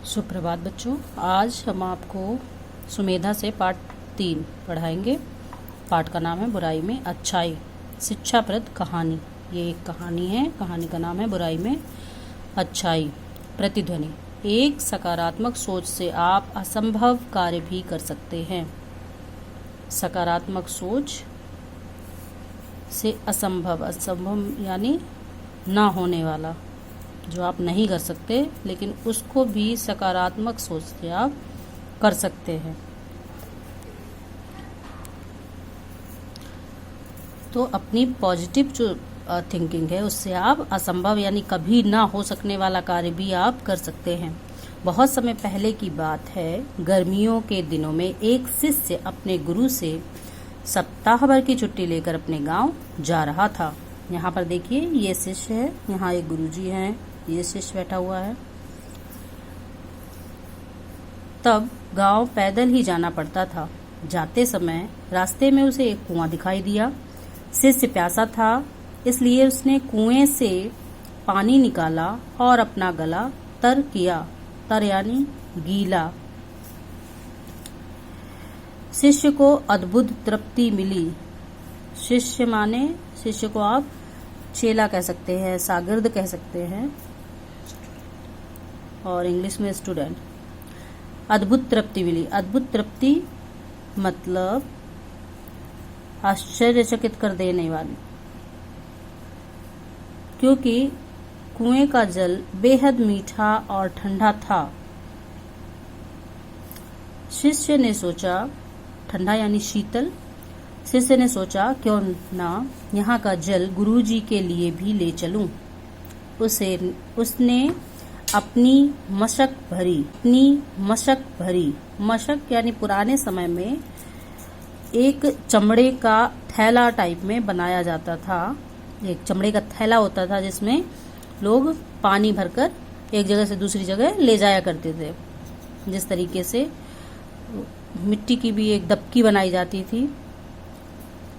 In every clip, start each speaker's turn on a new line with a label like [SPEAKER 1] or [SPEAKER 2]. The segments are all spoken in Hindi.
[SPEAKER 1] सुप्रभात बच्चों, आज हम आपको सुमेधा से पाठ 3 पढ़ाएंगे। पाठ का नाम है बुराई में अच्छाई, शिक्षाप्रद कहानी। ये एक कहानी है, कहानी का नाम है बुराई में अच्छाई। प्रतिध्वनि: एक सकारात्मक सोच से आप असंभव कार्य भी कर सकते हैं। सकारात्मक सोच से असंभव यानी ना होने वाला, जो आप नहीं कर सकते, लेकिन उसको भी सकारात्मक सोच से आप कर सकते हैं। तो अपनी पॉजिटिव जो थिंकिंग है, उससे आप असंभव यानी कभी ना हो सकने वाला कार्य भी आप कर सकते हैं। बहुत समय पहले की बात है, गर्मियों के दिनों में एक शिष्य अपने गुरु से सप्ताह भर की छुट्टी लेकर अपने गांव जा रहा था। यहाँ पर देखिए, ये शिष्य है, यहाँ एक गुरुजी हैं, ये शिष्य बैठा हुआ है। तब गांव पैदल ही जाना पड़ता था। जाते समय रास्ते में उसे एक कुआं दिखाई दिया। शिष्य प्यासा था, इसलिए उसने कुएं से पानी निकाला और अपना गला तर किया। तर यानी गीला। शिष्य को अद्भुत तृप्ति मिली। शिष्य माने, शिष्य को आप चेला कह सकते हैं, शागिर्द कह सकते हैं, और इंग्लिश में स्टूडेंट। अद्भुत तृप्ति मिली। अद्भुत तृप्ति मतलब आश्चर्यचकित कर देने वाली, क्योंकि कुएं का जल बेहद मीठा और ठंडा था। शिष्य ने सोचा, ठंडा यानी शीतल। शिष्य ने सोचा, क्यों ना यहाँ का जल गुरुजी के लिए भी ले चलूं। उसने अपनी मशक भरी। मशक यानी पुराने समय में एक चमड़े का थैला टाइप में बनाया जाता था। एक चमड़े का थैला होता था जिसमें लोग पानी भरकर एक जगह से दूसरी जगह ले जाया करते थे। जिस तरीके से मिट्टी की भी एक दबकी बनाई जाती थी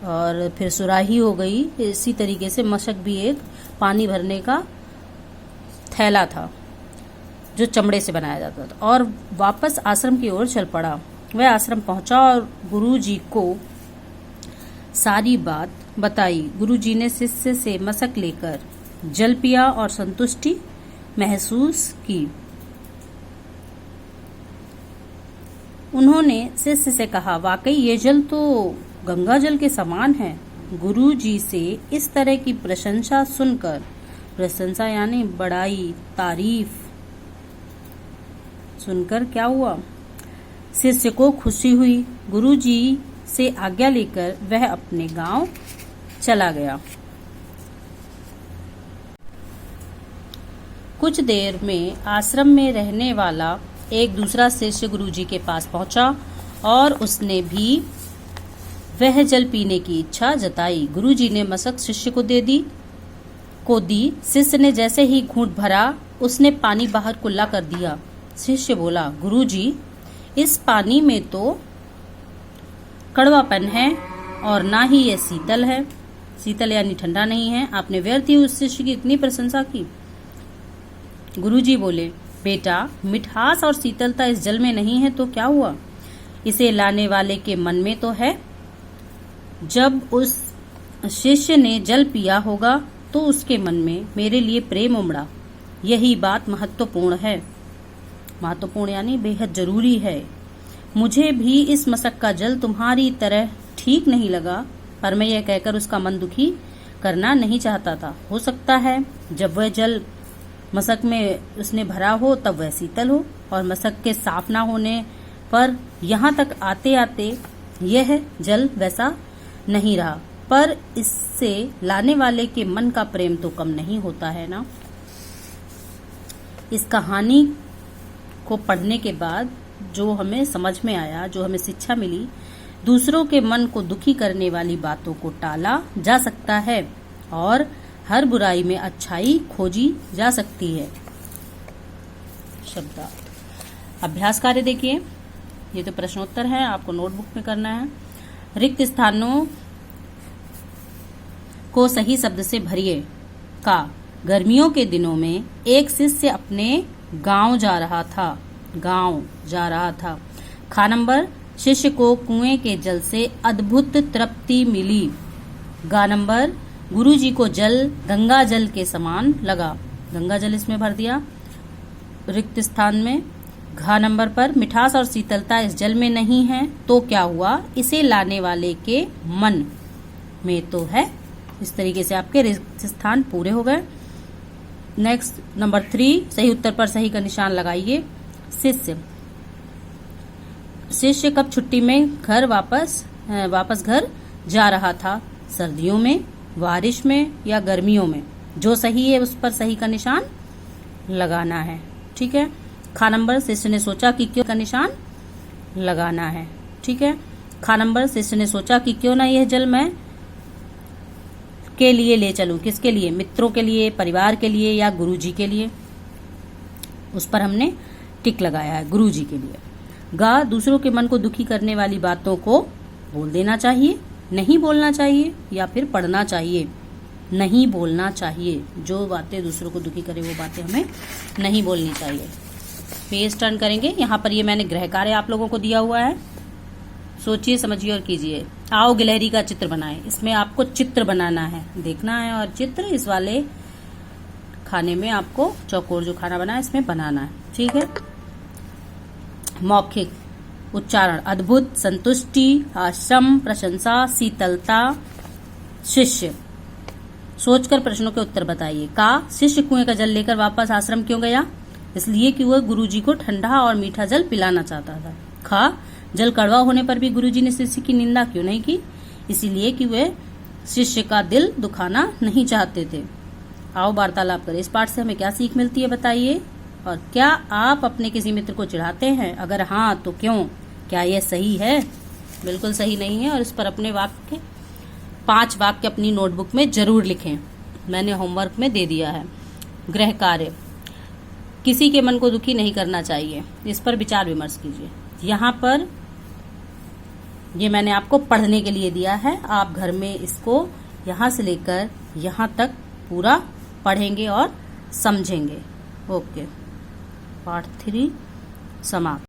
[SPEAKER 1] और फिर सुराही हो गई, इसी तरीके से मशक भी एक पानी भरने का थैला था जो चमड़े से बनाया जाता था। और वापस आश्रम की ओर चल पड़ा। वह आश्रम पहुंचा और गुरुजी को सारी बात बताई। गुरुजी ने शिष्य से मशक लेकर जल पिया और संतुष्टि महसूस की। उन्होंने शिष्य से कहा, वाकई ये जल तो गंगा जल के समान है। गुरुजी से इस तरह की प्रशंसा सुनकर, प्रशंसा यानी बड़ाई, तारीफ सुनकर क्या हुआ, शिष्य को खुशी हुई। गुरुजी से आज्ञा लेकर वह अपने गांव चला गया। कुछ देर में आश्रम में रहने वाला एक दूसरा शिष्य गुरुजी के पास पहुंचा और उसने भी वह जल पीने की इच्छा जताई। गुरुजी ने मशक शिष्य को दी। शिष्य ने जैसे ही घूंट भरा, उसने पानी बाहर कुल्ला कर दिया। शिष्य बोला, गुरुजी, इस पानी में तो कड़वापन है और ना ही ये शीतल है। शीतल यानी ठंडा नहीं है। आपने व्यर्थ ही उस शिष्य की इतनी प्रशंसा की। गुरुजी बोले, बेटा, मिठास और शीतलता इस जल में नहीं है तो क्या हुआ, इसे लाने वाले के मन में तो है। जब उस शिष्य ने जल पिया होगा तो उसके मन में मेरे लिए प्रेम उमड़ा। यही बात महत्वपूर्ण है। महत्वपूर्ण यानी बेहद जरूरी है। मुझे भी इस मशक का जल तुम्हारी तरह ठीक नहीं लगा, पर मैं यह कहकर उसका मन दुखी करना नहीं चाहता था। हो सकता है जब वह जल मशक में उसने भरा हो तब वह शीतल हो, और मशक के साफ ना होने पर यहाँ तक आते आते यह जल वैसा नहीं रहा। पर इससे लाने वाले के मन का प्रेम तो कम नहीं होता है ना। इस कहानी को पढ़ने के बाद जो हमें समझ में आया, जो हमें शिक्षा मिली, दूसरों के मन को दुखी करने वाली बातों को टाला जा सकता है और हर बुराई में अच्छाई खोजी जा सकती है। शब्दार्थ। अभ्यास कार्य देखिए, ये तो प्रश्नोत्तर है, आपको नोटबुक में करना है। रिक्त स्थानों को सही शब्द से भरिए। का गर्मियों के दिनों में एक शिष्य अपने गांव जा रहा था। गांव जा रहा था। खा नंबर, शिष्य को कुएं के जल से अद्भुत तृप्ति मिली। गा नंबर, गुरुजी को जल गंगा जल के समान लगा। गंगा जल इसमें भर दिया रिक्त स्थान में। घा नंबर पर, मिठास और शीतलता इस जल में नहीं है तो क्या हुआ, इसे लाने वाले के मन में तो है। इस तरीके से आपके रिक्त स्थान पूरे हो गए। नेक्स्ट नंबर 3, सही उत्तर पर सही का निशान लगाइए। शिष्य, शिष्य कब छुट्टी में घर वापस घर जा रहा था, सर्दियों में, बारिश में या गर्मियों में। जो सही है उस पर सही का निशान लगाना है। ठीक है। खा नंबर, शिष्य ने सोचा कि क्यों का निशान लगाना है। ठीक है। खा नंबर, शिष्य ने सोचा कि क्यों ना यह जल मैं के लिए ले चलूं। किसके लिए, मित्रों के लिए, परिवार के लिए या गुरुजी के लिए। उस पर हमने टिक लगाया है, गुरुजी के लिए। गा, दूसरों के मन को दुखी करने वाली बातों को बोल देना चाहिए, नहीं बोलना चाहिए या फिर पढ़ना चाहिए। नहीं बोलना चाहिए, जो बातें दूसरों को दुखी करे वो बातें हमें नहीं बोलनी चाहिए। पेज टर्न करेंगे। यहाँ पर ये मैंने गृह कार्य आप लोगों को दिया हुआ है, सोचिए समझिए और कीजिए। आओ गिलहरी का चित्र बनाएं। इसमें आपको चित्र बनाना है, देखना है और चित्र इस वाले खाने में आपको चौकोर जो खाना बना है इसमें बनाना है। ठीक है। मौखिक उच्चारण, अद्भुत, संतुष्टि, आश्रम, प्रशंसा, शीतलता, शिष्य। सोचकर प्रश्नों के उत्तर बताइए। का, शिष्य कुएं का जल लेकर वापस आश्रम क्यों गया, इसलिए कि वह गुरुजी को ठंडा और मीठा जल पिलाना चाहता था। खा, जल कड़वा होने पर भी गुरुजी ने शिष्य की निंदा क्यों नहीं की, इसीलिए कि वे शिष्य का दिल दुखाना नहीं चाहते थे। आओ वार्तालाप करें। इस पाठ से हमें क्या सीख मिलती है बताइए। और क्या आप अपने किसी मित्र को चिढ़ाते हैं, अगर हाँ तो क्यों, क्या यह सही है। बिल्कुल सही नहीं है। और इस पर अपने 5 वाक्य अपनी नोटबुक में जरूर लिखें, मैंने होमवर्क में दे दिया है। गृह कार्य, किसी के मन को दुखी नहीं करना चाहिए, इस पर विचार विमर्श कीजिए। यहाँ पर ये मैंने आपको पढ़ने के लिए दिया है, आप घर में इसको यहाँ से लेकर यहाँ तक पूरा पढ़ेंगे और समझेंगे। ओके, पार्ट 3 समाप्त।